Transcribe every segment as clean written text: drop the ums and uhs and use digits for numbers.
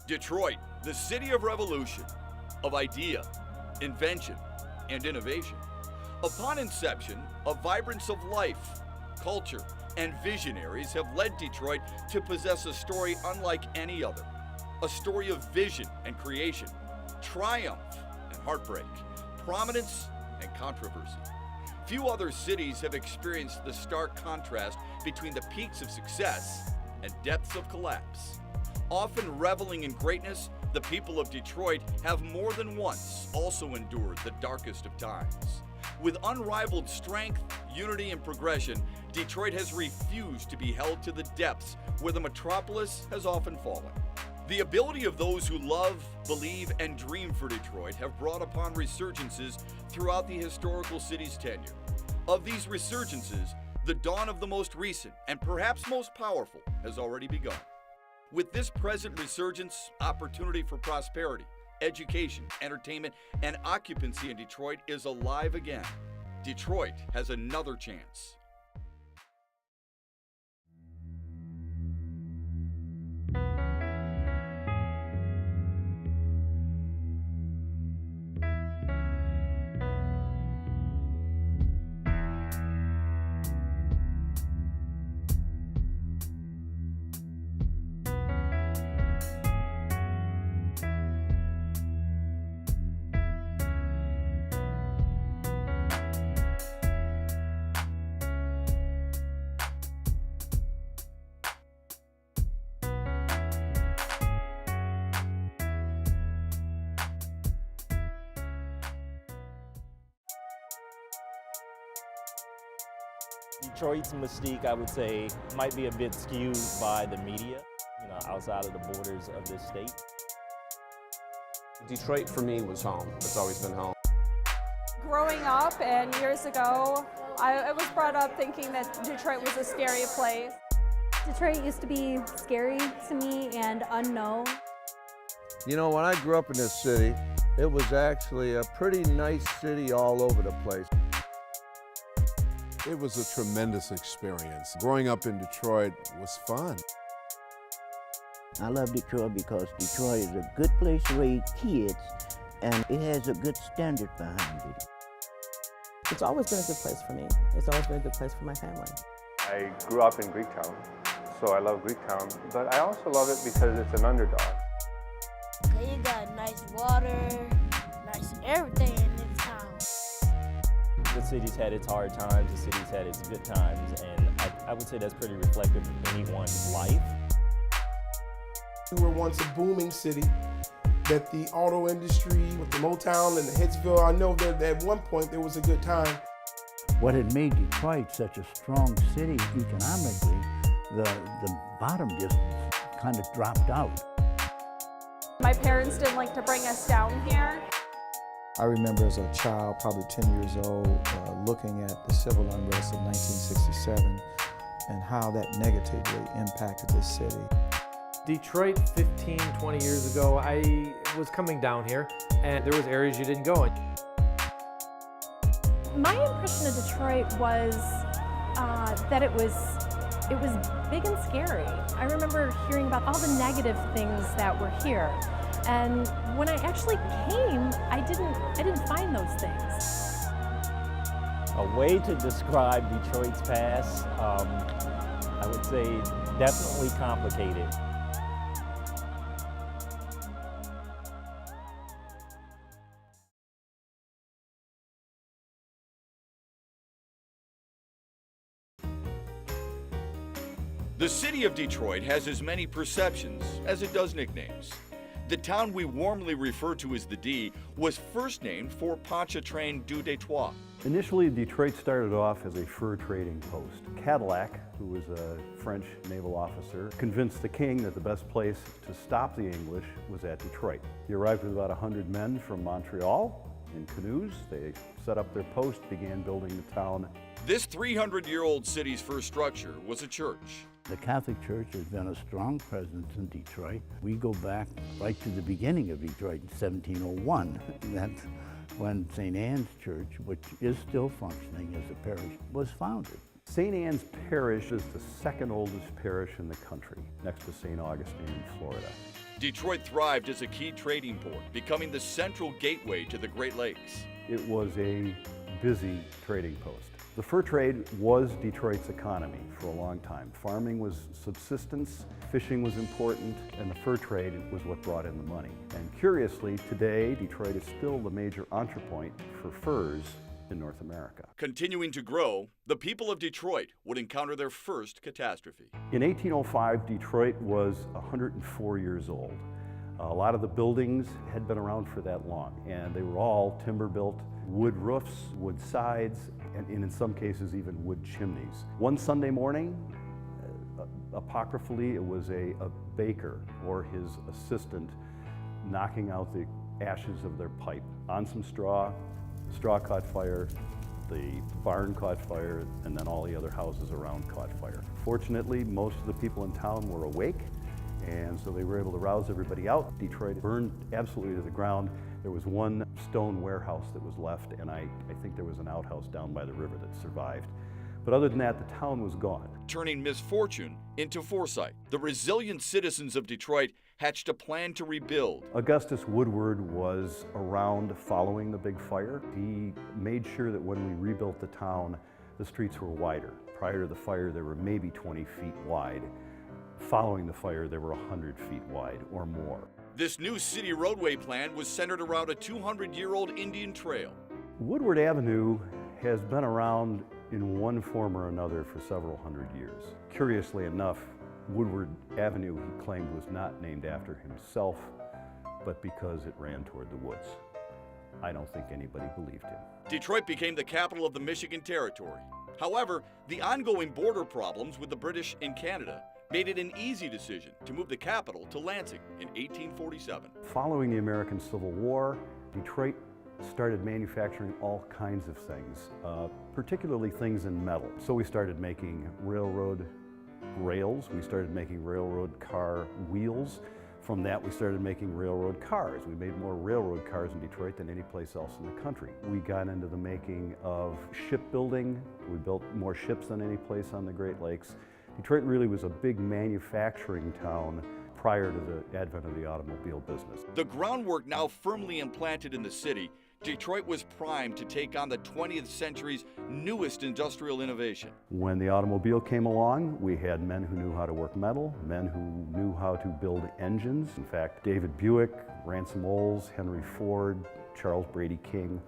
Detroit, the city of revolution, of idea, invention, and innovation. Upon inception, a vibrance of life, culture, and visionaries have led Detroit to possess a story unlike any other. A story of vision and creation, triumph and heartbreak, prominence and controversy. Few other cities have experienced the stark contrast between the peaks of success and depths of collapse. Often reveling in greatness, the people of Detroit have more than once also endured the darkest of times. With unrivaled strength, unity, and progression, Detroit has refused to be held to the depths where the metropolis has often fallen. The ability of those who love, believe, and dream for Detroit have brought upon resurgences throughout the historical city's tenure. Of these resurgences, the dawn of the most recent and perhaps most powerful has already begun. With this present resurgence, opportunity for prosperity, education, entertainment, and occupancy in Detroit is alive again. Detroit has another chance. Detroit's mystique, I would say, might be a bit skewed by the media, outside of the borders of this state. Detroit for me was home. It's always been home. Growing up and years ago, I was brought up thinking that Detroit was a scary place. Detroit used to be scary to me and unknown. You know, when I grew up in this city, it was actually a pretty nice city all over the place. It was a tremendous experience. Growing up in Detroit was fun. I love Detroit because Detroit is a good place to raise kids, and it has a good standard behind it. It's always been a good place for me. It's always been a good place for my family. I grew up in Greektown, so I love Greektown, but I also love it because it's an underdog. Okay, you got nice water, nice everything in this town. The city's had its hard times, the city's had its good times, and I would say that's pretty reflective of anyone's life. We were once a booming city, that the auto industry with the Motown and the Hitsville, I know that at one point there was a good time. What had made Detroit such a strong city economically, the bottom just kind of dropped out. My parents didn't like to bring us down here. I remember as a child, probably 10 years old, looking at the civil unrest of 1967 and how that negatively impacted this city. Detroit 15, 20 years ago, I was coming down here and there was areas you didn't go in. My impression of Detroit was that it was big and scary. I remember hearing about all the negative things that were here. And when I actually came, I didn't find those things. A way to describe Detroit's past, I would say definitely complicated. The city of Detroit has as many perceptions as it does nicknames. The town we warmly refer to as the D was first named for Pontchartrain du Détroit. Initially, Detroit started off as a fur trading post. Cadillac, who was a French naval officer, convinced the king that the best place to stop the English was at Detroit. He arrived with about 100 men from Montreal in canoes. They set up their post, began building the town. This 300-year-old city's first structure was a church. The Catholic Church has been a strong presence in Detroit. We go back right to the beginning of Detroit in 1701. That's when St. Anne's Church, which is still functioning as a parish, was founded. St. Anne's Parish is the second oldest parish in the country, next to St. Augustine in Florida. Detroit thrived as a key trading port, becoming the central gateway to the Great Lakes. It was a busy trading post. The fur trade was Detroit's economy for a long time. Farming was subsistence, fishing was important, and the fur trade was what brought in the money. And curiously, today, Detroit is still the major entrepôt for furs in North America. Continuing to grow, the people of Detroit would encounter their first catastrophe. In 1805, Detroit was 104 years old. A lot of the buildings had been around for that long, and they were all timber built, wood roofs, wood sides, and in some cases even wood chimneys. One Sunday morning, apocryphally, it was a baker or his assistant knocking out the ashes of their pipe on some straw. The straw caught fire, the barn caught fire, and then all the other houses around caught fire. Fortunately, most of the people in town were awake, and so they were able to rouse everybody out. Detroit burned absolutely to the ground. There was one stone warehouse that was left, and I think there was an outhouse down by the river that survived. But other than that, the town was gone. Turning misfortune into foresight, the resilient citizens of Detroit hatched a plan to rebuild. Augustus Woodward was around following the big fire. He made sure that when we rebuilt the town, the streets were wider. Prior to the fire, they were maybe 20 feet wide. Following the fire, they were 100 feet wide or more. This new city roadway plan was centered around a 200-year-old Indian trail. Woodward Avenue has been around in one form or another for several hundred years. Curiously enough, Woodward Avenue, he claimed, was not named after himself, but because it ran toward the woods. I don't think anybody believed him. Detroit became the capital of the Michigan Territory. However, the ongoing border problems with the British in Canada made it an easy decision to move the capital to Lansing in 1847. Following the American Civil War, Detroit started manufacturing all kinds of things, particularly things in metal. So we started making railroad rails, we started making railroad car wheels. From that, we started making railroad cars. We made more railroad cars in Detroit than any place else in the country. We got into the making of shipbuilding. We built more ships than any place on the Great Lakes. Detroit really was a big manufacturing town prior to the advent of the automobile business. The groundwork now firmly implanted in the city, Detroit was primed to take on the 20th century's newest industrial innovation. When the automobile came along, we had men who knew how to work metal, men who knew how to build engines. In fact, David Buick, Ransom Olds, Henry Ford, Charles Brady King,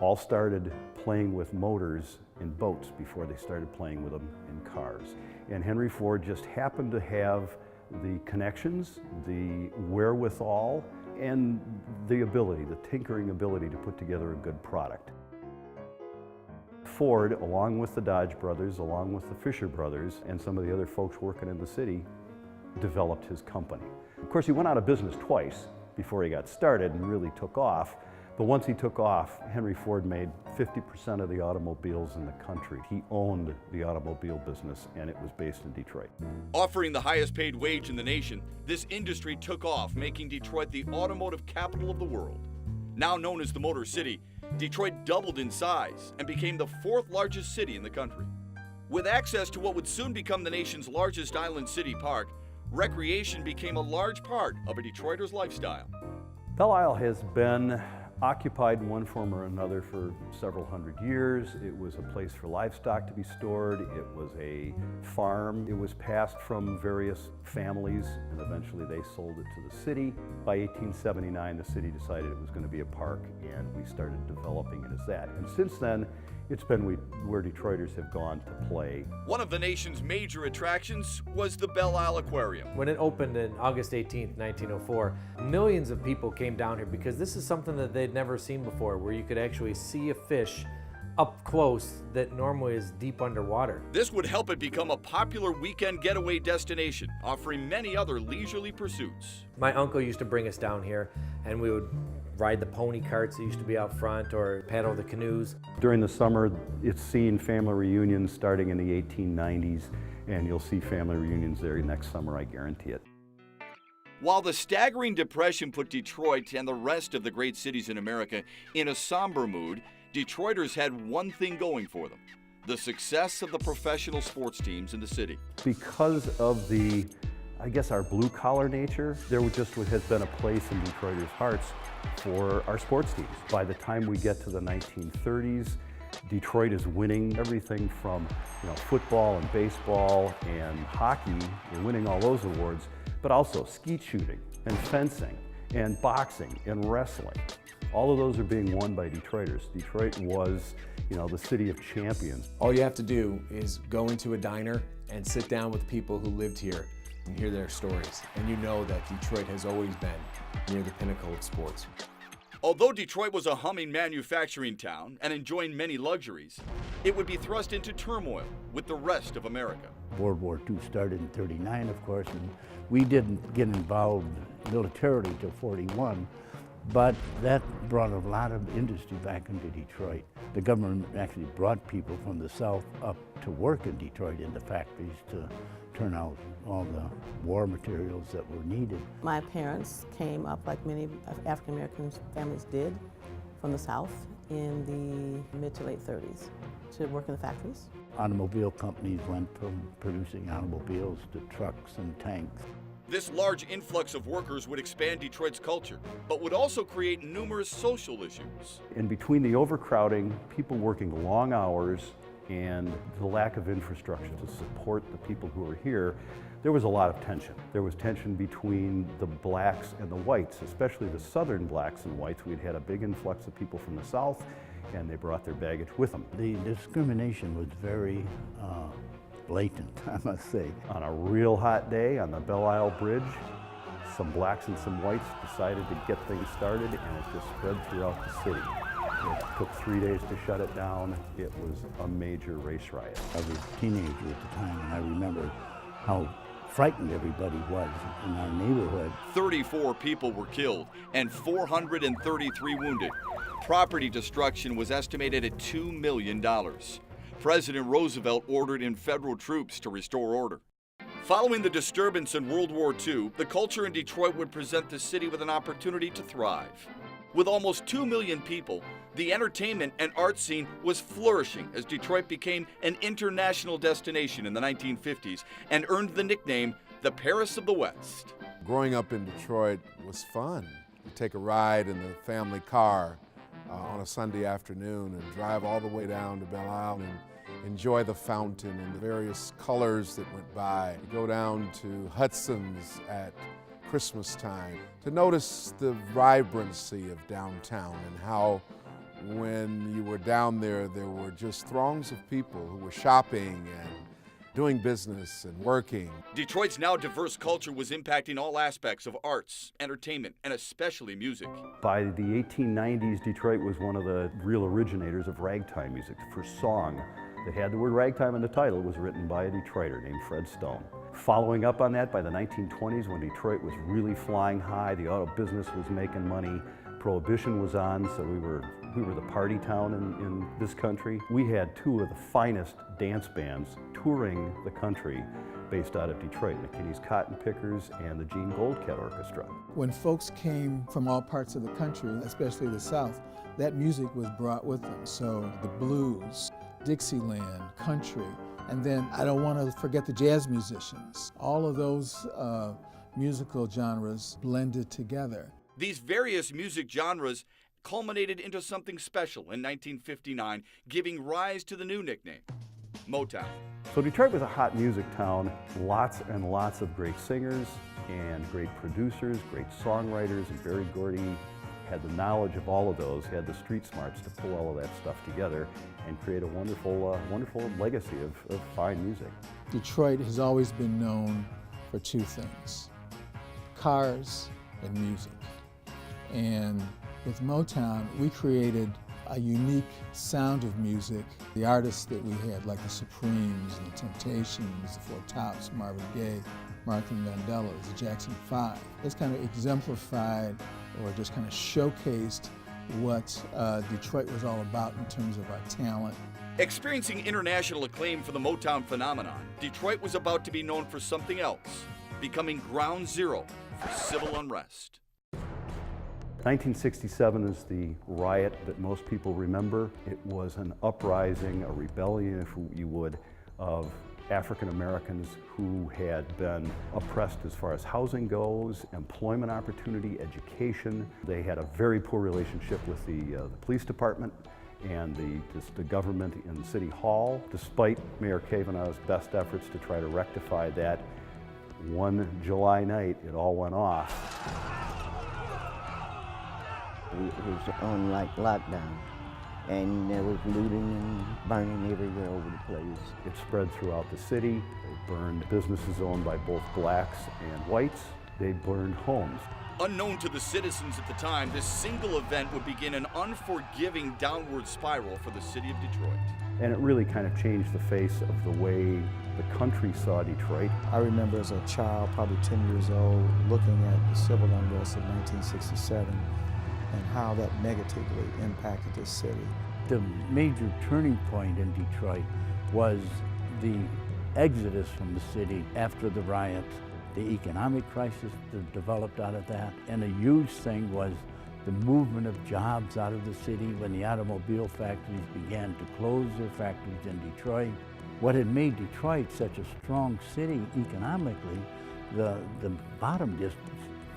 all started playing with motors in boats before they started playing with them in cars. And Henry Ford just happened to have the connections, the wherewithal, and the ability, the tinkering ability to put together a good product. Ford, along with the Dodge brothers, along with the Fisher brothers, and some of the other folks working in the city, developed his company. Of course, he went out of business twice before he got started and really took off. But once he took off, Henry Ford made 50% of the automobiles in the country. He owned the automobile business, and it was based in Detroit. Offering the highest paid wage in the nation, this industry took off, making Detroit the automotive capital of the world. Now known as the Motor City, Detroit doubled in size and became the 4th largest city in the country. With access to what would soon become the nation's largest island city park, recreation became a large part of a Detroiter's lifestyle. Belle Isle has been occupied in one form or another for several hundred years. It was a place for livestock to be stored. It was a farm. It was passed from various families, and eventually they sold it to the city. By 1879, the city decided it was going to be a park, and we started developing it as that. And since then, it's been where Detroiters have gone to play. One of the nation's major attractions was the Belle Isle Aquarium. When it opened in August 18th, 1904, millions of people came down here because this is something that they'd never seen before, where you could actually see a fish up close that normally is deep underwater. This would help it become a popular weekend getaway destination, offering many other leisurely pursuits. My uncle used to bring us down here, and we would ride the pony carts that used to be out front or paddle the canoes. During the summer, it's seen family reunions starting in the 1890s, and you'll see family reunions there next summer, I guarantee it. While the staggering depression put Detroit and the rest of the great cities in America in a somber mood, Detroiters had one thing going for them: the success of the professional sports teams in the city. Because of the I guess, our blue-collar nature. There just has been a place in Detroiters' hearts for our sports teams. By the time we get to the 1930s, Detroit is winning everything from football and baseball and hockey. We're winning all those awards, but also skeet shooting and fencing and boxing and wrestling. All of those are being won by Detroiters. Detroit was, the city of champions. All you have to do is go into a diner and sit down with people who lived here and hear their stories. And you know that Detroit has always been near the pinnacle of sports. Although Detroit was a humming manufacturing town and enjoying many luxuries, it would be thrust into turmoil with the rest of America. World War II started in '39, of course, and we didn't get involved militarily till '41, but that brought a lot of industry back into Detroit. The government actually brought people from the South up to work in Detroit in the factories to turn out all the war materials that were needed. My parents came up, like many African American families did, from the South in the mid to late 30s to work in the factories. Automobile companies went from producing automobiles to trucks and tanks. This large influx of workers would expand Detroit's culture, but would also create numerous social issues. In between the overcrowding, people working long hours, and the lack of infrastructure to support the people who are here, there was a lot of tension. There was tension between the blacks and the whites, especially the southern blacks and whites. We'd had a big influx of people from the South, and they brought their baggage with them. The discrimination was very blatant, I must say. On a real hot day on the Belle Isle Bridge, some blacks and some whites decided to get things started, and it just spread throughout the city. It took 3 days to shut it down. It was a major race riot. I was a teenager at the time, and I remember how frightened everybody was in our neighborhood. 34 people were killed and 433 wounded. Property destruction was estimated at $2 million. President Roosevelt ordered in federal troops to restore order. Following the disturbance in World War II, the culture in Detroit would present the city with an opportunity to thrive. With almost 2 million people, the entertainment and art scene was flourishing as Detroit became an international destination in the 1950s and earned the nickname the Paris of the West. Growing up in Detroit was fun. You take a ride in the family car on a Sunday afternoon and drive all the way down to Belle Isle and enjoy the fountain and the various colors that went by. You go down to Hudson's at Christmas time to notice the vibrancy of downtown and how when you were down there, there were just throngs of people who were shopping and doing business and working. Detroit's now diverse culture was impacting all aspects of arts, entertainment, and especially music. By the 1890s, Detroit was one of the real originators of ragtime music. The first song that had the word ragtime in the title was written by a Detroiter named Fred Stone. Following up on that, by the 1920s, when Detroit was really flying high, the auto business was making money, Prohibition was on, so we were the party town in this country. We had two of the finest dance bands touring the country based out of Detroit, McKinney's Cotton Pickers and the Gene Goldcat Orchestra. When folks came from all parts of the country, especially the South, that music was brought with them. So the blues, Dixieland, country, and then I don't want to forget the jazz musicians. All of those musical genres blended together. These various music genres culminated into something special in 1959, giving rise to the new nickname, Motown. So Detroit was a hot music town, lots and lots of great singers and great producers, great songwriters, and Berry Gordy had the knowledge of all of those, had the street smarts to pull all of that stuff together and create a wonderful, wonderful legacy of fine music. Detroit has always been known for two things, cars and music. And with Motown, we created a unique sound of music. The artists that we had, like the Supremes and the Temptations, the Four Tops, Marvin Gaye, Martha Vandellas, the Jackson 5, it's kind of exemplified or just kind of showcased what Detroit was all about in terms of our talent. Experiencing international acclaim for the Motown phenomenon, Detroit was about to be known for something else, becoming ground zero for civil unrest. 1967 is the riot that most people remember. It was an uprising, a rebellion, if you would, of African Americans who had been oppressed as far as housing goes, employment opportunity, education. They had a very poor relationship with the police department and the government in City Hall. Despite Mayor Kavanaugh's best efforts to try to rectify that, one July night it all went off. It was on like lockdown, and there was looting and burning everywhere over the place. It spread throughout the city. They burned businesses owned by both blacks and whites. They burned homes. Unknown to the citizens at the time, this single event would begin an unforgiving downward spiral for the city of Detroit. And it really kind of changed the face of the way the country saw Detroit. I remember as a child, probably 10 years old, looking at the civil unrest of 1967 and how that negatively impacted this city. The major turning point in Detroit was the exodus from the city after the riots, the economic crisis that developed out of that, and a huge thing was the movement of jobs out of the city when the automobile factories began to close their factories in Detroit. What had made Detroit such a strong city economically, the bottom just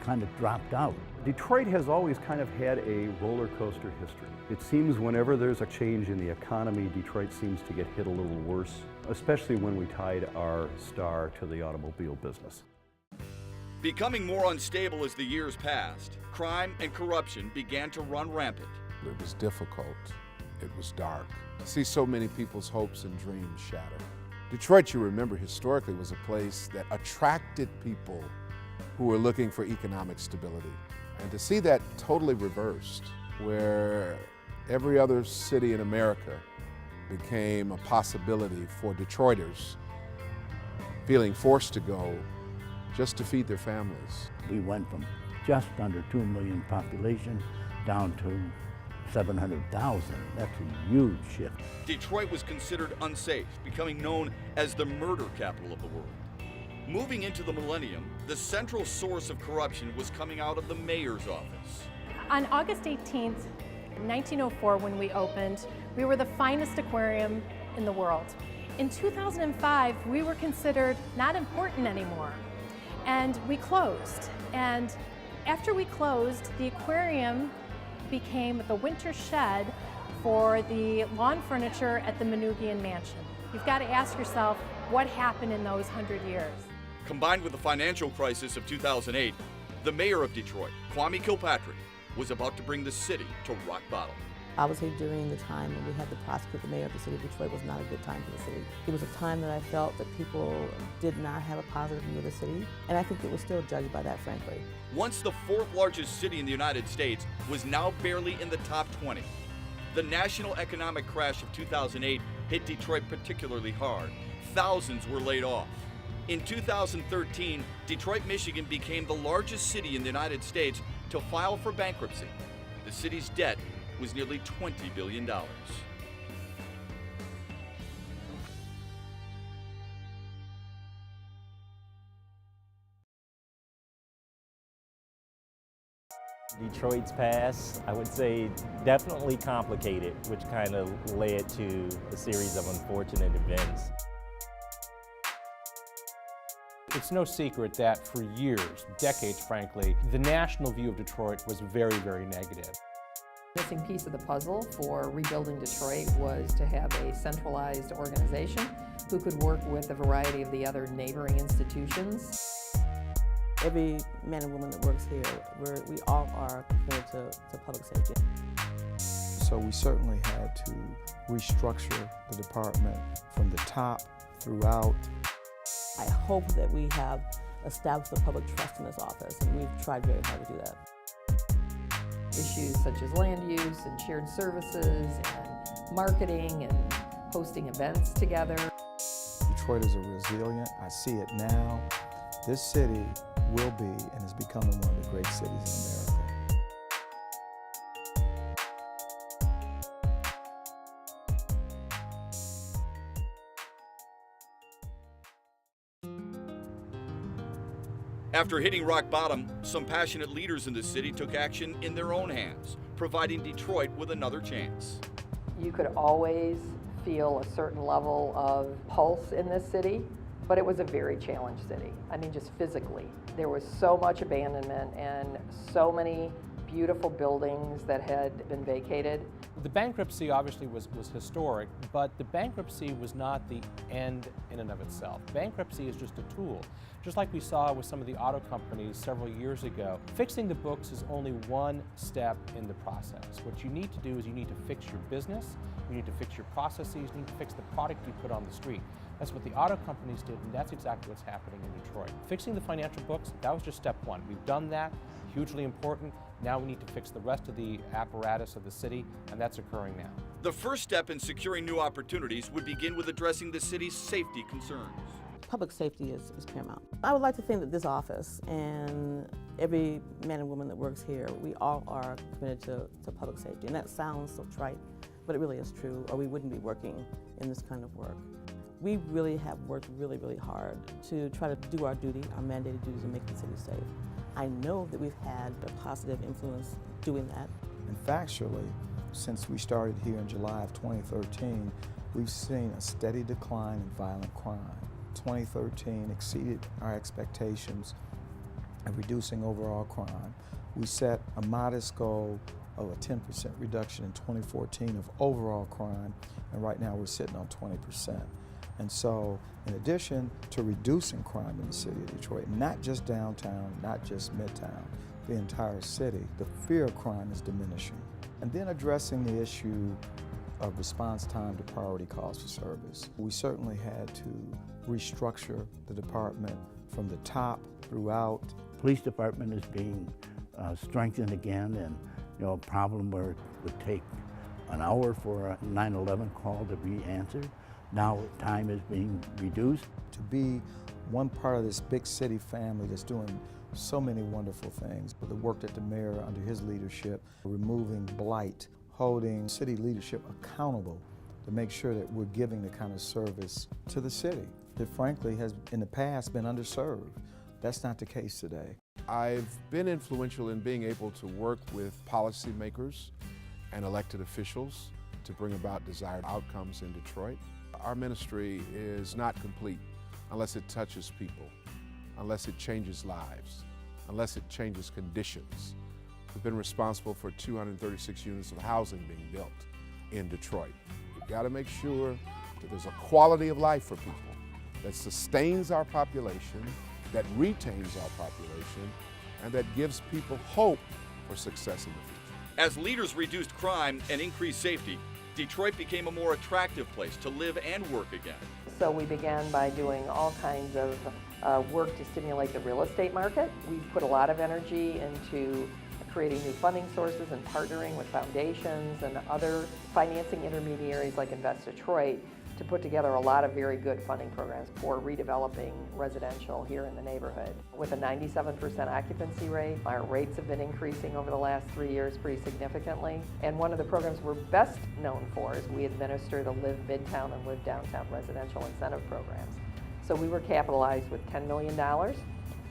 kind of dropped out. Detroit has always kind of had a roller coaster history. It seems whenever there's a change in the economy, Detroit seems to get hit a little worse, especially when we tied our star to the automobile business. Becoming more unstable as the years passed, crime and corruption began to run rampant. It was difficult. It was dark. To see so many people's hopes and dreams shattered. Detroit, you remember, historically was a place that attracted people who were looking for economic stability. And to see that totally reversed, where every other city in America became a possibility for Detroiters feeling forced to go just to feed their families. We went from just under 2 million population down to 700,000. That's a huge shift. Detroit was considered unsafe, becoming known as the murder capital of the world. Moving into the millennium, the central source of corruption was coming out of the mayor's office. On August 18th, 1904, when we opened, we were the finest aquarium in the world. In 2005, we were considered not important anymore, and we closed. And after we closed, the aquarium became the winter shed for the lawn furniture at the Manoogian Mansion. You've got to ask yourself, what happened in those 100 years? Combined with the financial crisis of 2008, the mayor of Detroit, Kwame Kilpatrick, was about to bring the city to rock bottom. I would say during the time when we had to prosecute the mayor of the city of Detroit was not a good time for the city. It was a time that I felt that people did not have a positive view of the city, and I think it was still judged by that, frankly. Once the fourth largest city in the United States was now barely in the top 20. The national economic crash of 2008 hit Detroit particularly hard. Thousands were laid off. In 2013, Detroit, Michigan became the largest city in the United States to file for bankruptcy. The city's debt was nearly $20 billion. Detroit's past, I would say, definitely complicated, which kind of led to a series of unfortunate events. It's no secret that for years, decades frankly, the national view of Detroit was very, very negative. Missing piece of the puzzle for rebuilding Detroit was to have a centralized organization who could work with a variety of the other neighboring institutions. Every man and woman that works here, we all are committed to public safety. So we certainly had to restructure the department from the top throughout. I hope that we have established the public trust in this office, and we've tried very hard to do that. Issues such as land use and shared services and marketing and hosting events together. Detroit is a resilient, I see it now. This city will be and is becoming one of the great cities in America. After hitting rock bottom, some passionate leaders in the city took action in their own hands, providing Detroit with another chance. You could always feel a certain level of pulse in this city, but it was a very challenged city. I mean, just physically. There was so much abandonment and so many beautiful buildings that had been vacated. The bankruptcy obviously was historic, but the bankruptcy was not the end in and of itself. Bankruptcy is just a tool. Just like we saw with some of the auto companies several years ago, fixing the books is only one step in the process. What you need to do is you need to fix your business, you need to fix your processes, you need to fix the product you put on the street. That's what the auto companies did, and that's exactly what's happening in Detroit. Fixing the financial books, that was just step one. We've done that, hugely important. Now we need to fix the rest of the apparatus of the city, and that's occurring now. The first step in securing new opportunities would begin with addressing the city's safety concerns. Public safety is paramount. I would like to think that this office and every man and woman that works here, we all are committed to public safety. And that sounds so trite, but it really is true, or we wouldn't be working in this kind of work. We really have worked really, really hard to try to do our duty, our mandated duties, and make the city safe. I know that we've had a positive influence doing that. And factually, since we started here in July of 2013, we've seen a steady decline in violent crime. 2013 exceeded our expectations of reducing overall crime. We set a modest goal of a 10% reduction in 2014 of overall crime, and right now we're sitting on 20%. And so, in addition to reducing crime in the city of Detroit, not just downtown, not just midtown, the entire city, the fear of crime is diminishing. And then addressing the issue of response time to priority calls for service. We certainly had to restructure the department from the top throughout. Police department is being strengthened again, and a problem where it would take an hour for a 911 call to be answered. Now time is being reduced. To be one part of this big city family that's doing so many wonderful things. The work that the mayor, under his leadership, removing blight, holding city leadership accountable to make sure that we're giving the kind of service to the city that frankly has in the past been underserved. That's not the case today. I've been influential in being able to work with policymakers and elected officials to bring about desired outcomes in Detroit. Our ministry is not complete unless it touches people, unless it changes lives, unless it changes conditions. We've been responsible for 236 units of housing being built in Detroit. We've got to make sure that there's a quality of life for people that sustains our population, that retains our population, and that gives people hope for success in the future. As leaders reduced crime and increased safety, Detroit became a more attractive place to live and work again. So we began by doing all kinds of work to stimulate the real estate market. We put a lot of energy into creating new funding sources and partnering with foundations and other financing intermediaries like Invest Detroit to put together a lot of very good funding programs for redeveloping residential here in the neighborhood. With a 97% occupancy rate, our rates have been increasing over the last 3 years pretty significantly. And one of the programs we're best known for is we administer the Live Midtown and Live Downtown residential incentive programs. So we were capitalized with $10 million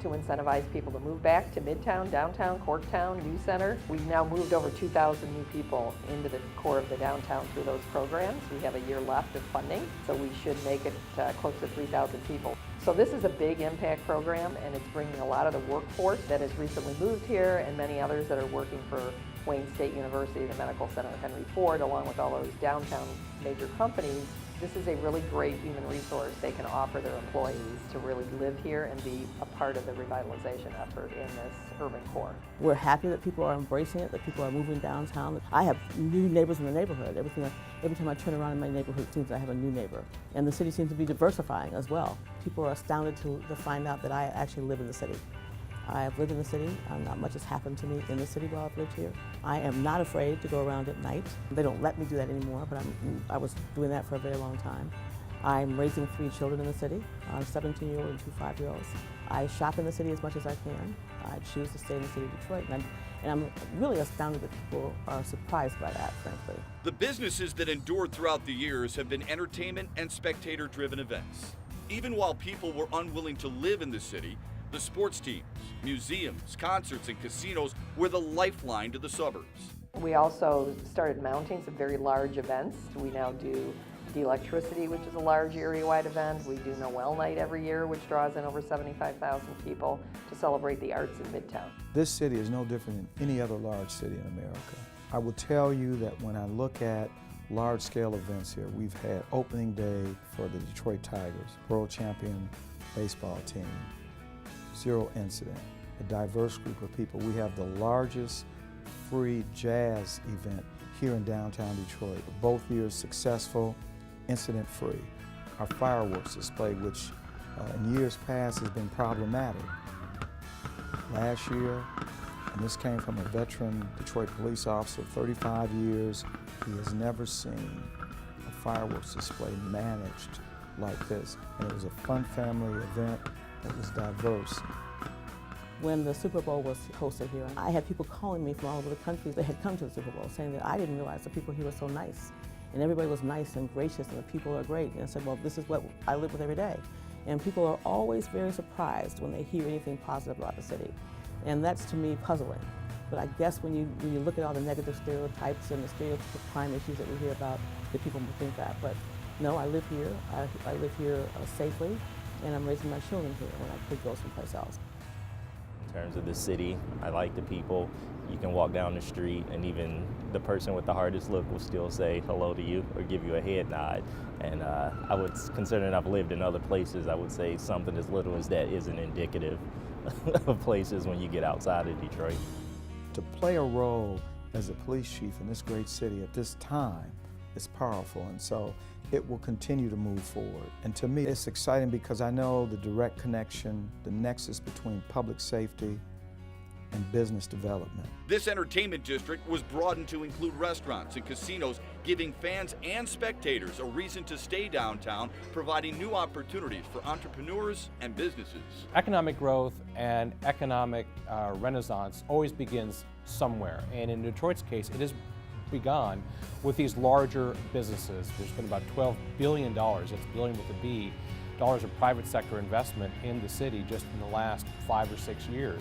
to incentivize people to move back to Midtown, Downtown, Corktown, New Center. We've now moved over 2,000 new people into the core of the downtown through those programs. We have a year left of funding, so we should make it close to 3,000 people. So this is a big impact program, and it's bringing a lot of the workforce that has recently moved here and many others that are working for Wayne State University, the Medical Center Henry Ford, along with all those downtown major companies. This is a really great human resource they can offer their employees to really live here and be a part of the revitalization effort in this urban core. We're happy that people are embracing it, that people are moving downtown. I have new neighbors in the neighborhood. Every time I turn around in my neighborhood, it seems I have a new neighbor. And the city seems to be diversifying as well. People are astounded to find out that I actually live in the city. I have lived in the city. Not much has happened to me in the city while I've lived here. I am not afraid to go around at night. They don't let me do that anymore, but I was doing that for a very long time. I'm raising 3 children in the city, a 17-year-old and 2 5-year-olds. I shop in the city as much as I can. I choose to stay in the city of Detroit, and I'm really astounded that people are surprised by that, frankly. The businesses that endured throughout the years have been entertainment and spectator-driven events. Even while people were unwilling to live in the city, the sports teams, museums, concerts, and casinos were the lifeline to the suburbs. We also started mounting some very large events. We now do Electricity, which is a large area-wide event. We do Noel Night every year, which draws in over 75,000 people to celebrate the arts in Midtown. This city is no different than any other large city in America. I will tell you that when I look at large-scale events here, we've had opening day for the Detroit Tigers, world champion baseball team, 0 incident, a diverse group of people. We have the largest free jazz event here in downtown Detroit. Both years successful, incident-free. Our fireworks display, which in years past has been problematic. Last year, and this came from a veteran Detroit police officer, 35 years, he has never seen a fireworks display managed like this. And it was a fun family event that was diverse. When the Super Bowl was hosted here, I had people calling me from all over the country that had come to the Super Bowl saying that I didn't realize the people here were so nice. And everybody was nice and gracious and the people are great. And I said, well, this is what I live with every day. And people are always very surprised when they hear anything positive about the city. And that's, to me, puzzling. But I guess when you look at all the negative stereotypes and the stereotypical crime issues that we hear about, that people will think that. But no, I live here. I live here safely, and I'm raising my children here when I could go someplace else. In terms of the city, I like the people. You can walk down the street and even the person with the hardest look will still say hello to you or give you a head nod. And I would, considering I've lived in other places, I would say something as little as that isn't indicative of places when you get outside of Detroit. To play a role as a police chief in this great city at this time is powerful, and so it will continue to move forward. And to me, it's exciting because I know the direct connection, the nexus between public safety and business development. This entertainment district was broadened to include restaurants and casinos, giving fans and spectators a reason to stay downtown, providing new opportunities for entrepreneurs and businesses. Economic growth and economic renaissance always begins somewhere, and in Detroit's case, it has begun with these larger businesses. There's been about $12 billion, that's billion with a B, dollars of private sector investment in the city just in the last 5 or 6 years.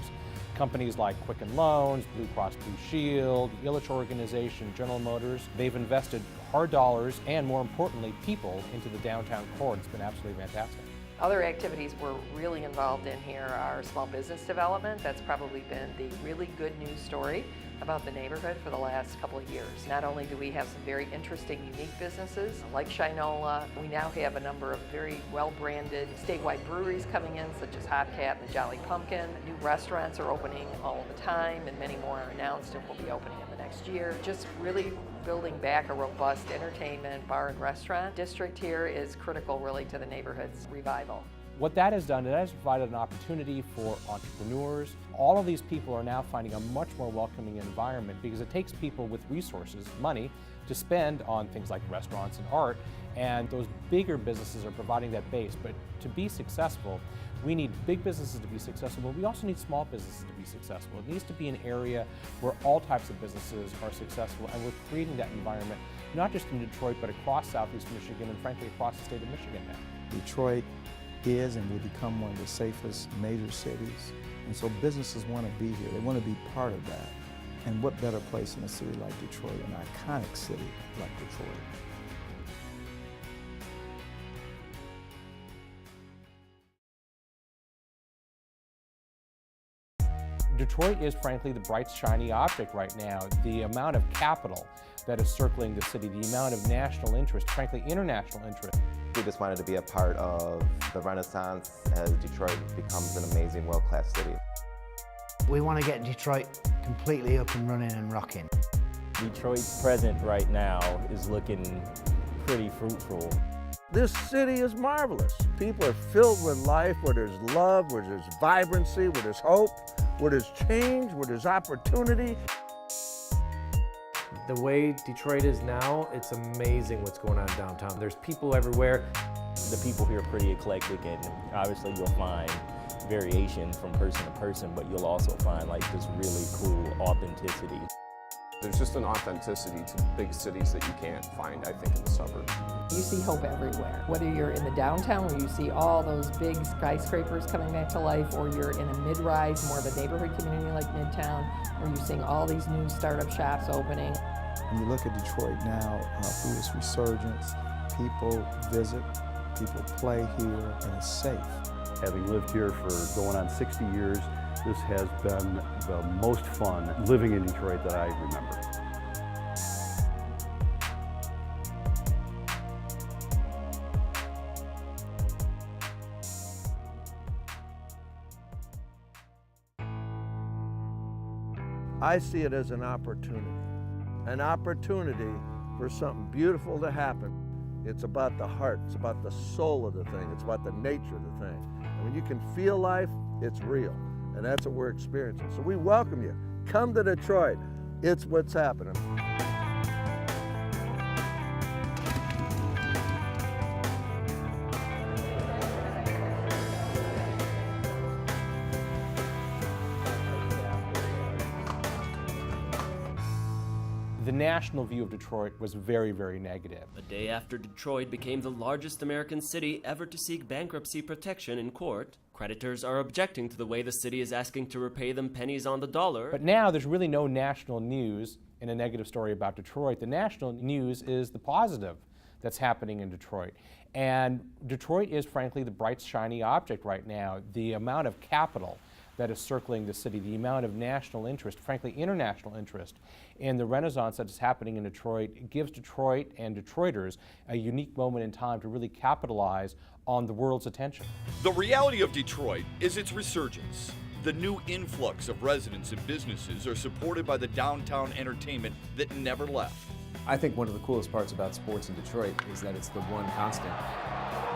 Companies like Quicken Loans, Blue Cross Blue Shield, the Illich Organization, General Motors, they've invested hard dollars and, more importantly, people into the downtown core. It's been absolutely fantastic. Other activities we're really involved in here are small business development. That's probably been the really good news story about the neighborhood for the last couple of years. Not only do we have some very interesting, unique businesses like Shinola, we now have a number of very well-branded statewide breweries coming in, such as Hot Cat and the Jolly Pumpkin. New restaurants are opening all the time, and many more are announced and will be opening in the next year. Just really building back a robust entertainment, bar and restaurant district here is critical really to the neighborhood's revival. What that has done, it has provided an opportunity for entrepreneurs. All of these people are now finding a much more welcoming environment because it takes people with resources, money, to spend on things like restaurants and art, and those bigger businesses are providing that base. But to be successful, we need big businesses to be successful, but we also need small businesses to be successful. It needs to be an area where all types of businesses are successful, and we're creating that environment, not just in Detroit, but across Southeast Michigan and frankly across the state of Michigan now. Detroit is and will become one of the safest major cities. And so businesses want to be here. They want to be part of that. And what better place in a city like Detroit, an iconic city like Detroit. Detroit is frankly the bright, shiny object right now. The amount of capital that is circling the city, the amount of national interest, frankly international interest. We just wanted to be a part of the renaissance as Detroit becomes an amazing world-class city. We want to get Detroit completely up and running and rocking. Detroit's present right now is looking pretty fruitful. This city is marvelous. People are filled with life, where there's love, where there's vibrancy, where there's hope, where there's change, where there's opportunity. The way Detroit is now, it's amazing what's going on downtown. There's people everywhere. The people here are pretty eclectic, and obviously you'll find variation from person to person, but you'll also find like this really cool authenticity. There's just an authenticity to big cities that you can't find, I think, in the suburbs. You see hope everywhere. Whether you're in the downtown where you see all those big skyscrapers coming back to life, or you're in a mid-rise, more of a neighborhood community like Midtown, where you're seeing all these new startup shops opening. When you look at Detroit now through its resurgence, People visit, people play here, and it's safe. Having lived here for going on 60 years, this has been the most fun living in Detroit that I remember. I see it as an opportunity for something beautiful to happen. It's about the heart, it's about the soul of the thing, it's about the nature of the thing. And when you can feel life, it's real. And that's what we're experiencing. So we welcome you. Come to Detroit. It's what's happening. The national view of Detroit was very, very negative. A day after Detroit became the largest American city ever to seek bankruptcy protection in court, creditors are objecting to the way the city is asking to repay them pennies on the dollar. But now there's really no national news in a negative story about Detroit. The national news is the positive that's happening in Detroit. And Detroit is, frankly, the bright, shiny object right now. The amount of capital that is circling the city, the amount of national interest, frankly, international interest, in the renaissance that is happening in Detroit gives Detroit and Detroiters a unique moment in time to really capitalize on the world's attention. The reality of Detroit is its resurgence. The new influx of residents and businesses are supported by the downtown entertainment that never left. I think one of the coolest parts about sports in Detroit is that it's the one constant.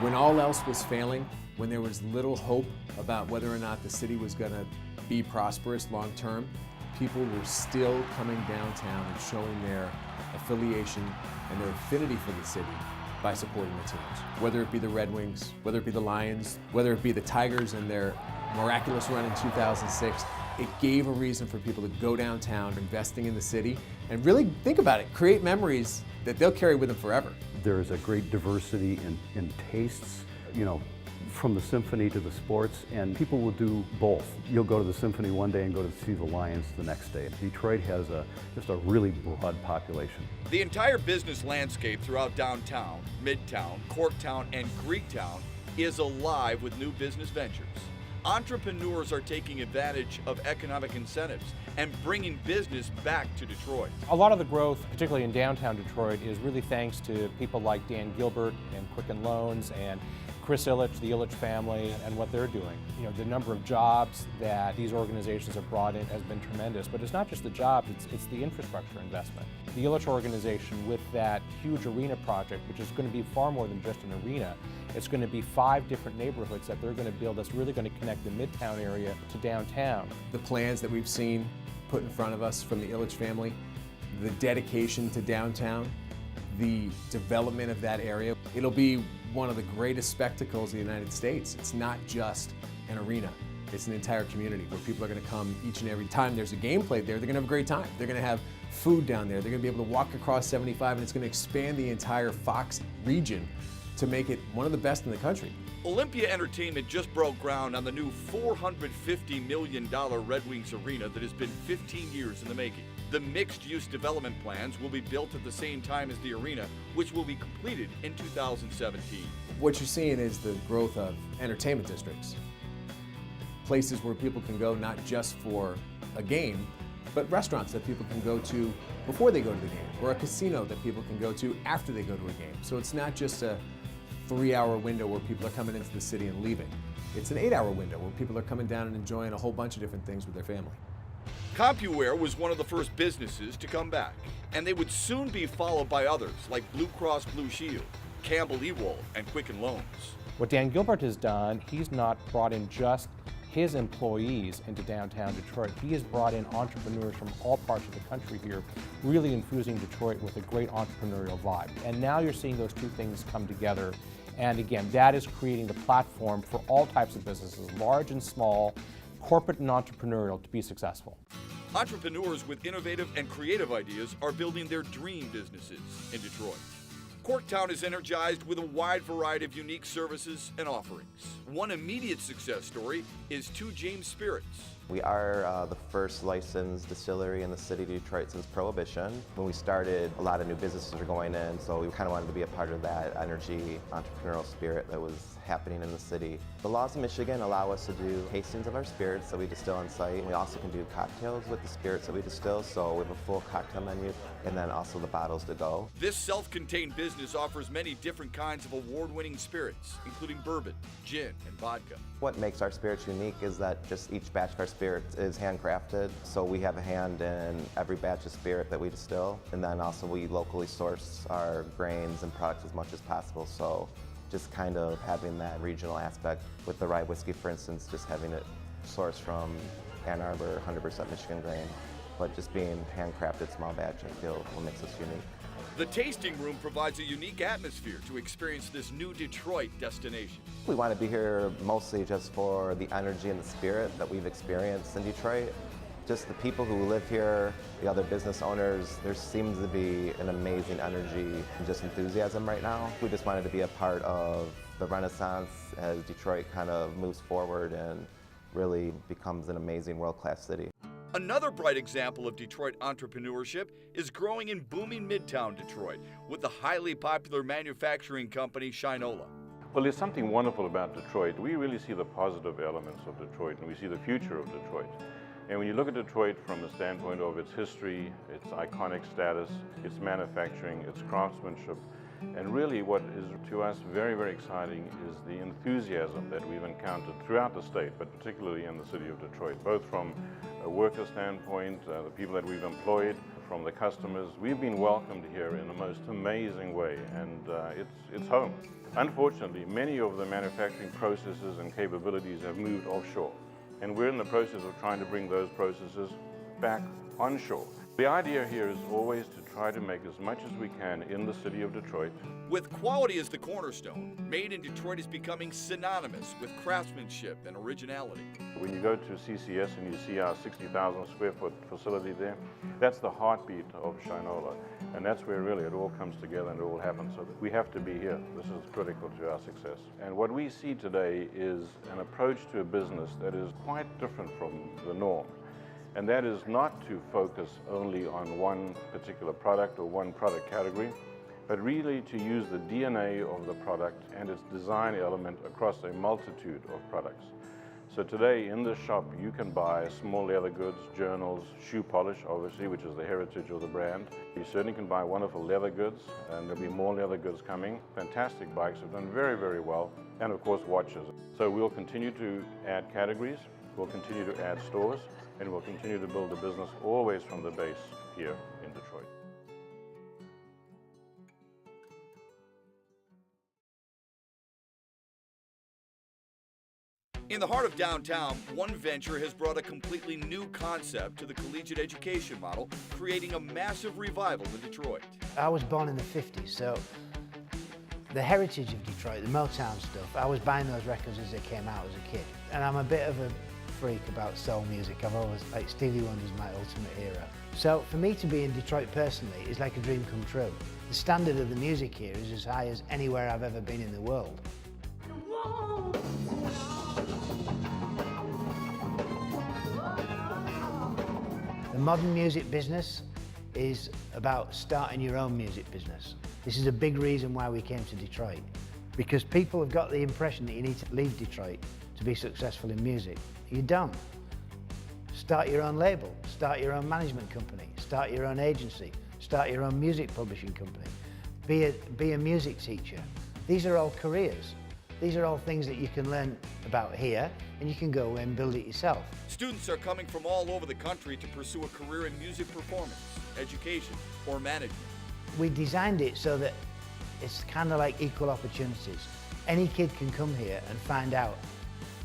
When all else was failing, when there was little hope about whether or not the city was going to be prosperous long term, people were still coming downtown and showing their affiliation and their affinity for the city by supporting the teams. Whether it be the Red Wings, whether it be the Lions, whether it be the Tigers and their miraculous run in 2006, it gave a reason for people to go downtown, investing in the city, and really think about it, create memories that they'll carry with them forever. There is a great diversity in tastes, you know, from the symphony to the sports, and people will do both. You'll go to the symphony one day and go to see the Lions the next day. Detroit has just a really broad population. The entire business landscape throughout downtown, Midtown, Corktown, and Greektown is alive with new business ventures. Entrepreneurs are taking advantage of economic incentives and bringing business back to Detroit. A lot of the growth, particularly in downtown Detroit, is really thanks to people like Dan Gilbert and Quicken Loans and Chris Ilitch, the Ilitch family, and what they're doing. You know, the number of jobs that these organizations have brought in has been tremendous, but it's not just the jobs, it's the infrastructure investment. The Ilitch organization, with that huge arena project, which is going to be far more than just an arena, it's going to be 5 different neighborhoods that they're going to build that's really going to connect the Midtown area to downtown. The plans that we've seen put in front of us from the Ilitch family, the dedication to downtown, the development of that area, it'll be one of the greatest spectacles in the United States. It's not just an arena. It's an entire community where people are going to come each and every time there's a game played there. They're going to have a great time. They're going to have food down there. They're going to be able to walk across 75, and it's going to expand the entire Fox region to make it one of the best in the country. Olympia Entertainment just broke ground on the new $450 million Red Wings arena that has been 15 years in the making. The mixed-use development plans will be built at the same time as the arena, which will be completed in 2017. What you're seeing is the growth of entertainment districts. Places where people can go not just for a game, but restaurants that people can go to before they go to the game, or a casino that people can go to after they go to a game. So it's not just a 3-hour window where people are coming into the city and leaving. It's an 8-hour window where people are coming down and enjoying a whole bunch of different things with their family. CompuWare was one of the first businesses to come back, and they would soon be followed by others like Blue Cross Blue Shield, Campbell Ewald, and Quicken Loans. What Dan Gilbert has done, he's not brought in just his employees into downtown Detroit. He has brought in entrepreneurs from all parts of the country here, really infusing Detroit with a great entrepreneurial vibe. And now you're seeing those two things come together. And again, that is creating the platform for all types of businesses, large and small, corporate and entrepreneurial, to be successful. Entrepreneurs with innovative and creative ideas are building their dream businesses in Detroit. Corktown is energized with a wide variety of unique services and offerings. One immediate success story is 2 James Spirits, We are the first licensed distillery in the city of Detroit since Prohibition. When we started, a lot of new businesses were going in, so we kind of wanted to be a part of that energy, entrepreneurial spirit that was happening in the city. The laws of Michigan allow us to do tastings of our spirits that we distill on site. We also can do cocktails with the spirits that we distill, so we have a full cocktail menu, and then also the bottles to go. This self-contained business offers many different kinds of award-winning spirits, including bourbon, gin, and vodka. What makes our spirits unique is that just each batch of our spirits is handcrafted, so we have a hand in every batch of spirit that we distill, and then also we locally source our grains and products as much as possible, so just kind of having that regional aspect. With the rye whiskey, for instance, just having it sourced from Ann Arbor, 100% Michigan grain, but just being handcrafted small batch, I feel, what makes us unique. The tasting room provides a unique atmosphere to experience this new Detroit destination. We want to be here mostly just for the energy and the spirit that we've experienced in Detroit. Just the people who live here, the other business owners, there seems to be an amazing energy and just enthusiasm right now. We just wanted to be a part of the renaissance as Detroit kind of moves forward and really becomes an amazing world-class city. Another bright example of Detroit entrepreneurship is growing in booming Midtown Detroit with the highly popular manufacturing company Shinola. Well, there's something wonderful about Detroit. We really see the positive elements of Detroit, and we see the future of Detroit. And when you look at Detroit from the standpoint of its history, its iconic status, its manufacturing, its craftsmanship, and really what is to us very, very exciting is the enthusiasm that we've encountered throughout the state, but particularly in the city of Detroit, both from a worker standpoint, the people that we've employed, from the customers. We've been welcomed here in the most amazing way, and it's home. Unfortunately, many of the manufacturing processes and capabilities have moved offshore, and we're in the process of trying to bring those processes back onshore. The idea here is always to try to make as much as we can in the city of Detroit. With quality as the cornerstone, Made in Detroit is becoming synonymous with craftsmanship and originality. When you go to CCS and you see our 60,000 square foot facility there, that's the heartbeat of Shinola. And that's where really it all comes together and it all happens. So we have to be here. This is critical to our success. And what we see today is an approach to a business that is quite different from the norm. And that is not to focus only on one particular product or one product category, but really to use the DNA of the product and its design element across a multitude of products. So today in this shop you can buy small leather goods, journals, shoe polish obviously, which is the heritage of the brand. You certainly can buy wonderful leather goods, and there'll be more leather goods coming. Fantastic bikes have done very, very well, and of course watches. So we'll continue to add categories, we'll continue to add stores, and we'll continue to build the business always from the base here in Detroit. In the heart of downtown, one venture has brought a completely new concept to the collegiate education model, creating a massive revival in Detroit. I was born in the 50s, so the heritage of Detroit, the Motown stuff, I was buying those records as they came out as a kid. And I'm a bit of a freak about soul music. I've always, like, Stevie Wonder's my ultimate hero. So for me to be in Detroit personally is like a dream come true. The standard of the music here is as high as anywhere I've ever been in the world. The modern music business is about starting your own music business. This is a big reason why we came to Detroit, because people have got the impression that you need to leave Detroit to be successful in music. You don't. Start your own label, start your own management company, start your own agency, start your own music publishing company, be a music teacher. These are all careers. These are all things that you can learn about here, and you can go and build it yourself. Students are coming from all over the country to pursue a career in music performance, education, or management. We designed it so that it's kind of like equal opportunities. Any kid can come here and find out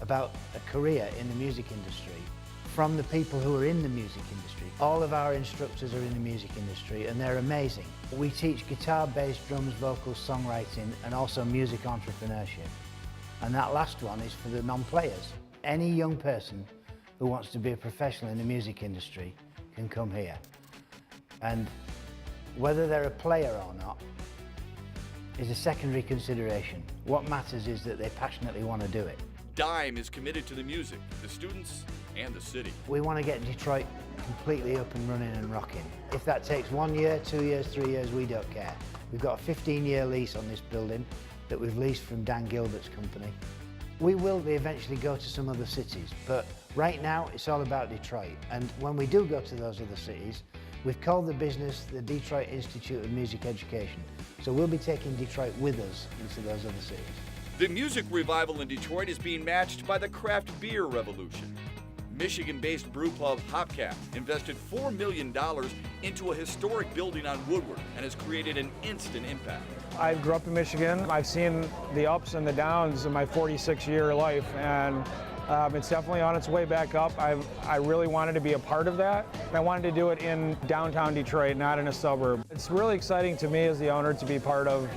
about a career in the music industry from the people who are in the music industry. All of our instructors are in the music industry, and they're amazing. We teach guitar, bass, drums, vocals, songwriting, and also music entrepreneurship. And that last one is for the non-players. Any young person who wants to be a professional in the music industry can come here. And whether they're a player or not is a secondary consideration. What matters is that they passionately want to do it. Dime is committed to the music, the students, and the city. We want to get Detroit completely up and running and rocking. If that takes 1 year, 2 years, 3 years, we don't care. We've got a 15-year lease on this building that we've leased from Dan Gilbert's company. We will eventually go to some other cities, but right now it's all about Detroit. And when we do go to those other cities, we've called the business the Detroit Institute of Music Education. So we'll be taking Detroit with us into those other cities. The music revival in Detroit is being matched by the craft beer revolution. Michigan-based brew pub Hopcat invested $4 million into a historic building on Woodward and has created an instant impact. I grew up in Michigan. I've seen the ups and the downs in my 46-year life, and it's definitely on its way back up. I really wanted to be a part of that. I wanted to do it in downtown Detroit, not in a suburb. It's really exciting to me as the owner to be part of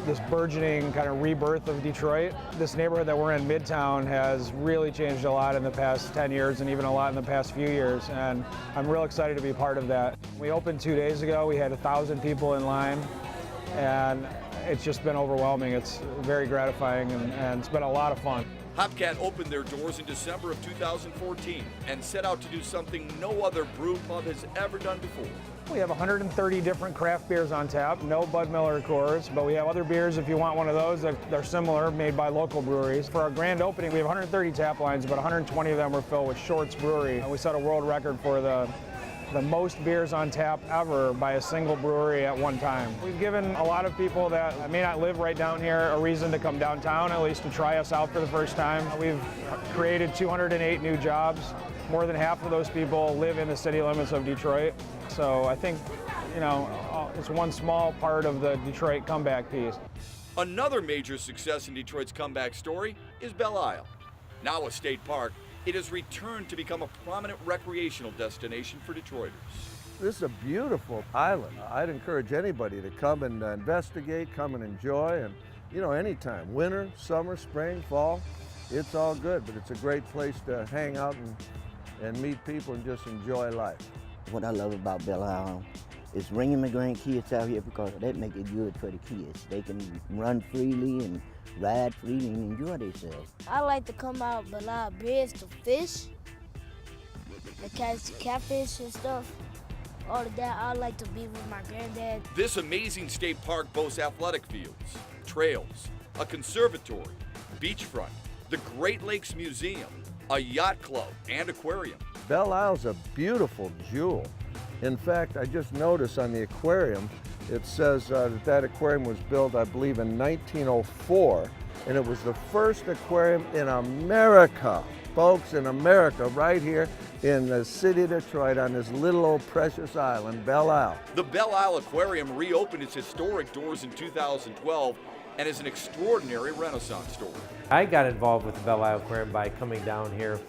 this burgeoning kind of rebirth of Detroit. This neighborhood that we're in, Midtown, has really changed a lot in the past 10 years and even a lot in the past few years, and I'm real excited to be part of that. We opened 2 days ago. We had 1,000 people in line, and it's just been overwhelming. It's very gratifying, and it's been a lot of fun. Hopcat opened their doors in December of 2014 and set out to do something no other brew pub has ever done before. We have 130 different craft beers on tap, no Bud Miller Coors, but we have other beers if you want one of those. They're similar, made by local breweries. For our grand opening, we have 130 tap lines, but 120 of them were filled with Shorts Brewery. We set a world record for the most beers on tap ever by a single brewery at one time. We've given a lot of people that may not live right down here a reason to come downtown, at least to try us out for the first time. We've created 208 new jobs. More than half of those people live in the city limits of Detroit. So I think, you know, it's one small part of the Detroit comeback piece. Another major success in Detroit's comeback story is Belle Isle. Now a state park, it has returned to become a prominent recreational destination for Detroiters. This is a beautiful island. I'd encourage anybody to come and investigate, come and enjoy, and you know, anytime, winter, summer, spring, fall, it's all good, but it's a great place to hang out and meet people and just enjoy life. What I love about Belle Isle is bringing my grandkids out here because that makes it good for the kids. They can run freely and ride freely and enjoy themselves. I like to come out Belle Isle Bridge to fish, to catch catfish and stuff. All of that, I like to be with my granddad. This amazing state park boasts athletic fields, trails, a conservatory, beachfront, the Great Lakes Museum, a yacht club, and aquarium. Belle Isle's a beautiful jewel. In fact, I just noticed on the aquarium, it says that aquarium was built, I believe, in 1904, and it was the first aquarium in America. Folks, in America, right here in the city of Detroit on this little old precious island, Belle Isle. The Belle Isle Aquarium reopened its historic doors in 2012 and is an extraordinary Renaissance story. I got involved with the Belle Isle Aquarium by coming down here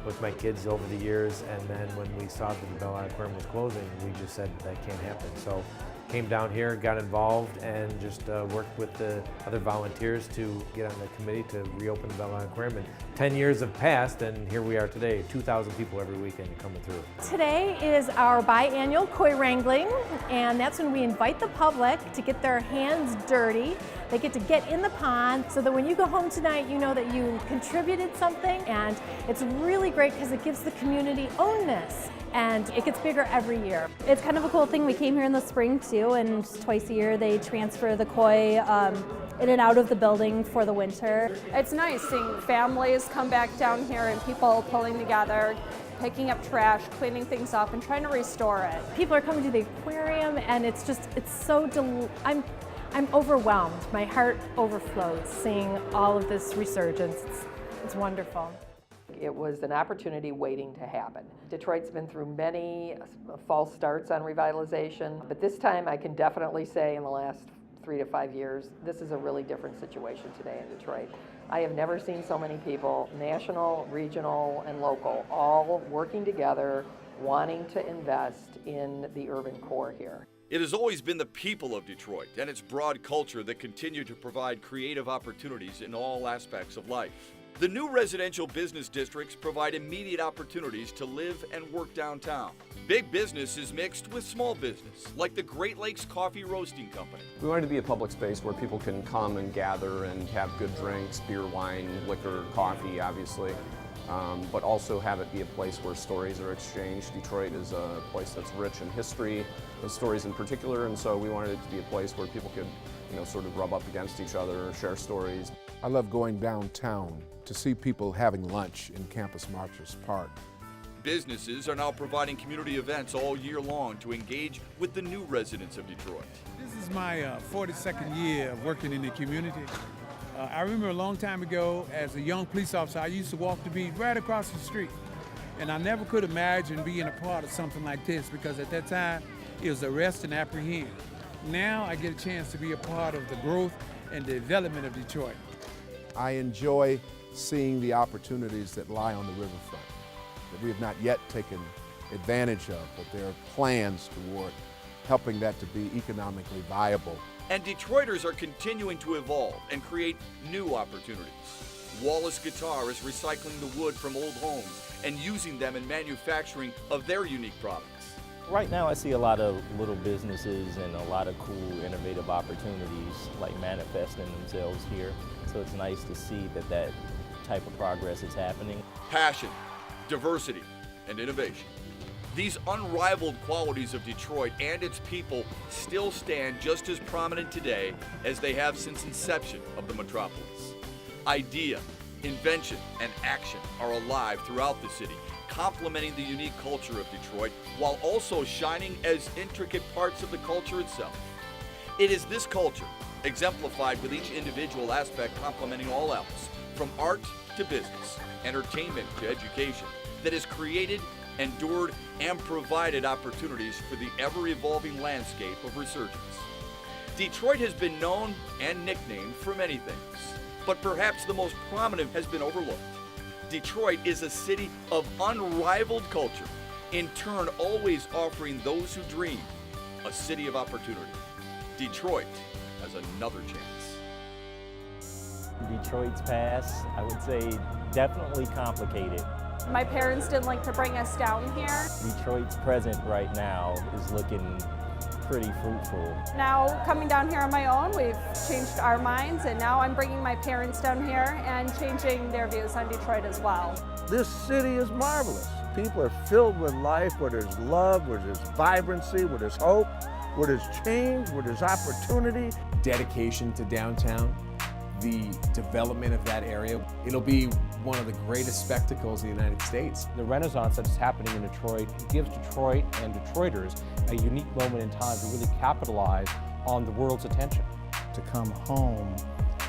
with my kids over the years, and then when we saw that the Belle Isle Aquarium was closing, we just said that can't happen. So came down here, got involved, and just worked with the other volunteers to get on the committee to reopen the Belle Isle Aquarium. And 10 years have passed, and here we are today, 2,000 people every weekend coming through. Today is our biannual koi wrangling, and that's when we invite the public to get their hands dirty. They get to get in the pond so that when you go home tonight, you know that you contributed something, and it's really great because it gives the community ownness. And it gets bigger every year. It's kind of a cool thing. We came here in the spring too, and twice a year they transfer the koi in and out of the building for the winter. It's nice seeing families come back down here and people pulling together, picking up trash, cleaning things up, and trying to restore it. People are coming to the aquarium, and it's so I'm overwhelmed. My heart overflows seeing all of this resurgence. It's wonderful. It was an opportunity waiting to happen. Detroit's been through many false starts on revitalization, but this time I can definitely say in the last 3 to 5 years, this is a really different situation today in Detroit. I have never seen so many people, national, regional, and local, all working together, wanting to invest in the urban core here. It has always been the people of Detroit and its broad culture that continue to provide creative opportunities in all aspects of life. The new residential business districts provide immediate opportunities to live and work downtown. Big business is mixed with small business, like the Great Lakes Coffee Roasting Company. We wanted to be a public space where people can come and gather and have good drinks, beer, wine, liquor, coffee, obviously. but also have it be a place where stories are exchanged. Detroit is a place that's rich in history, and stories in particular, and so we wanted it to be a place where people could, sort of rub up against each other, share stories. I love going downtown to see people having lunch in Campus Martius Park. Businesses are now providing community events all year long to engage with the new residents of Detroit. This is my 42nd year of working in the community. I remember a long time ago, as a young police officer, I used to walk the beat right across the street. And I never could imagine being a part of something like this, because at that time, it was arrest and apprehend. Now I get a chance to be a part of the growth and development of Detroit. I enjoy seeing the opportunities that lie on the riverfront that we have not yet taken advantage of, but there are plans toward helping that to be economically viable. And Detroiters are continuing to evolve and create new opportunities. Wallace Guitar is recycling the wood from old homes and using them in manufacturing of their unique products. Right now I see a lot of little businesses and a lot of cool, innovative opportunities like manifesting themselves here. So it's nice to see that type of progress is happening. Passion, diversity, and innovation. These unrivaled qualities of Detroit and its people still stand just as prominent today as they have since inception of the metropolis. Idea, invention, and action are alive throughout the city, complementing the unique culture of Detroit while also shining as intricate parts of the culture itself. It is this culture, exemplified with each individual aspect complementing all else, from art to business, entertainment to education, that has created, endured, and provided opportunities for the ever-evolving landscape of resurgence. Detroit has been known and nicknamed for many things, but perhaps the most prominent has been overlooked. Detroit is a city of unrivaled culture, in turn always offering those who dream a city of opportunity. Detroit has another chance. Detroit's past, I would say, definitely complicated. My parents didn't like to bring us down here. Detroit's present right now is looking pretty fruitful. Now, coming down here on my own, we've changed our minds, and now I'm bringing my parents down here and changing their views on Detroit as well. This city is marvelous. People are filled with life, where there's love, where there's vibrancy, where there's hope, where there's change, where there's opportunity. Dedication to downtown, the development of that area. It'll be one of the greatest spectacles in the United States. The renaissance that is happening in Detroit gives Detroit and Detroiters a unique moment in time to really capitalize on the world's attention. To come home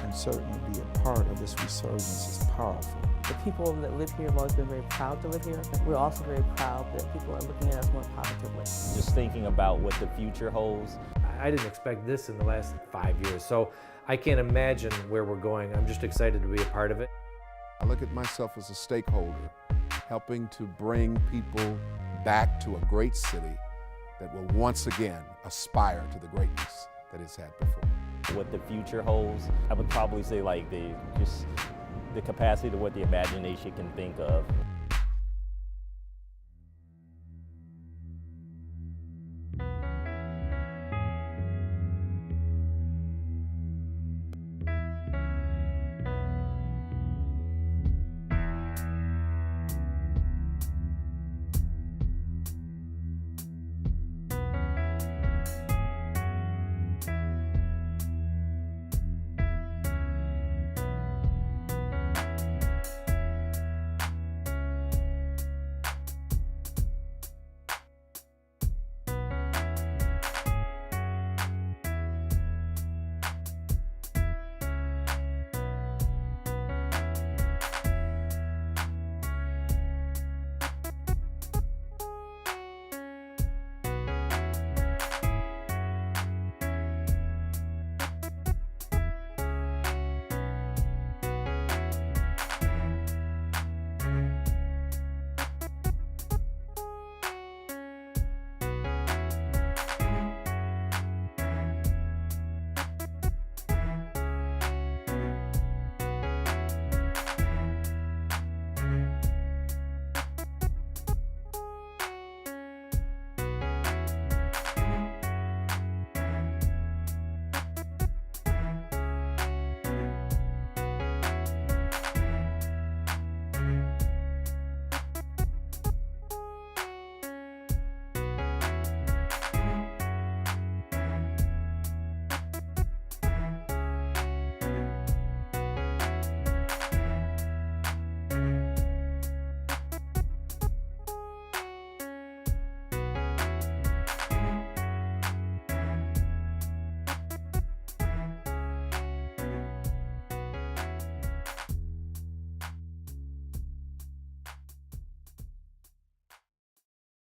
and certainly be a part of this resurgence is powerful. The people that live here have always been very proud to live here. We're also very proud that people are looking at us more positively. Just thinking about what the future holds. I didn't expect this in the last 5 years, so I can't imagine where we're going. I'm just excited to be a part of it. I look at myself as a stakeholder, helping to bring people back to a great city that will once again aspire to the greatness that it's had before. What the future holds, I would probably say like the capacity to what the imagination can think of.